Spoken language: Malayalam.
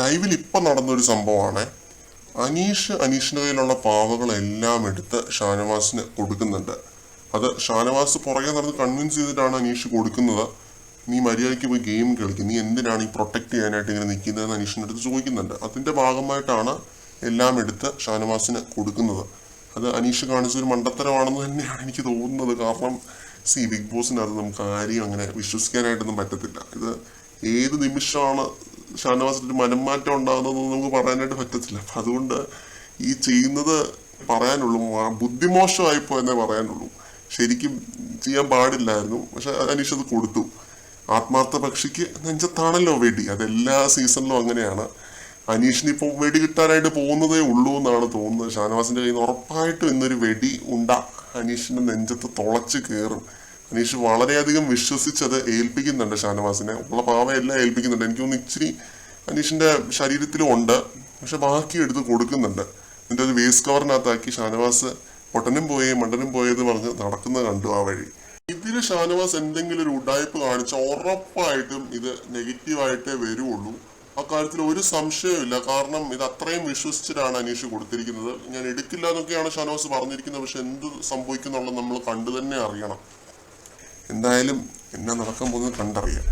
ലൈവിൽ ഇപ്പം നടന്നൊരു സംഭവമാണ്. അനീഷിന്റെ കയ്യിലുള്ള പാവകളെല്ലാം എടുത്ത് ഷാനവാസിന് കൊടുക്കുന്നുണ്ട്. അത് ഷാനവാസ് പുറകെ നടന്ന് കൺവിൻസ് ചെയ്തിട്ടാണ് അനീഷ് കൊടുക്കുന്നത്. നീ മര്യാദയ്ക്ക് പോയി ഗെയിം കളിക്കും, നീ എന്തിനാണ് ഈ പ്രൊട്ടക്ട് ചെയ്യാനായിട്ട് ഇങ്ങനെ നിൽക്കുന്നതെന്ന് അനീഷിൻ്റെ അടുത്ത് ചോദിക്കുന്നുണ്ട്. അതിന്റെ ഭാഗമായിട്ടാണ് എല്ലാം എടുത്ത് ഷാനവാസിന് കൊടുക്കുന്നത്. അത് അനീഷ് കാണിച്ചൊരു മണ്ടത്തരമാണെന്ന് തന്നെയാണ് എനിക്ക് തോന്നുന്നത്. കാരണം ബിഗ് ബോസിനകത്ത് നമുക്ക് ആരെയും അങ്ങനെ വിശ്വസിക്കാനായിട്ടൊന്നും പറ്റത്തില്ല. ഇത് ഏത് നിമിഷമാണ് ഷാനവാസിന് ഒരു മനംമാറ്റം ഉണ്ടാകുന്നതെന്ന് നമുക്ക് പറയാനായിട്ട് പറ്റത്തില്ല. അപ്പം അതുകൊണ്ട് ഈ ചെയ്യുന്നത് പറയാനുള്ളൂ, ബുദ്ധിമോശമായിപ്പോ എന്നേ പറയാനുള്ളൂ. ശരിക്കും ചെയ്യാൻ പാടില്ലായിരുന്നു. പക്ഷെ അനീഷ് അത് കൊടുത്തു. ആത്മാർത്ഥ പക്ഷിക്ക് നെഞ്ചത്താണല്ലോ വെടി. അതെല്ലാ സീസണിലും അങ്ങനെയാണ്. അനീഷിന് ഇപ്പോൾ വെടി കിട്ടാനായിട്ട് പോകുന്നതേ ഉള്ളൂ എന്നാണ് തോന്നുന്നത്. ഷാനവാസിന്റെ കയ്യിൽ നിന്ന് ഉറപ്പായിട്ടും ഇന്നൊരു വെടി അനീഷിന്റെ നെഞ്ചത്ത് തുളച്ച് കയറും. അനീഷ് വളരെയധികം വിശ്വസിച്ചത് ഏൽപ്പിക്കുന്നുണ്ട് ഷാനവാസിനെ. ഉള്ള പാവയെല്ലാം ഏൽപ്പിക്കുന്നുണ്ട്. എനിക്ക് തോന്നുന്നു ഇച്ചിരി അനീഷിന്റെ ശരീരത്തിലും ഉണ്ട്, പക്ഷെ ബാക്കി എടുത്ത് കൊടുക്കുന്നുണ്ട്. എന്നിട്ട് ഒരു വേസ്റ്റ് കവറിനകത്താക്കി ഷാനവാസ് പൊട്ടനും പോയി മണ്ടനും പോയത് പറഞ്ഞ് നടക്കുന്നത് കണ്ടു ആ വഴി. ഇതില് ഷാനവാസ് എന്തെങ്കിലും ഒരു ഉഡായ്പ് കാണിച്ച ഉറപ്പായിട്ടും ഇത് നെഗറ്റീവായിട്ടേ വരുള്ളൂ. അക്കാര്യത്തിൽ ഒരു സംശയമില്ല. കാരണം ഇത് അത്രയും വിശ്വസിച്ചിട്ടാണ് അനീഷ് കൊടുത്തിരിക്കുന്നത്. ഞാൻ എടുക്കില്ല എന്നൊക്കെയാണ് ഷാനവാസ് പറഞ്ഞിരിക്കുന്നത്. പക്ഷെ എന്ത് സംഭവിക്കുന്നുള്ളത് നമ്മൾ കണ്ടു തന്നെ അറിയണം. എന്തായാലും എന്നാ നടക്കാൻ പോകുന്നത് കണ്ടറിയാം.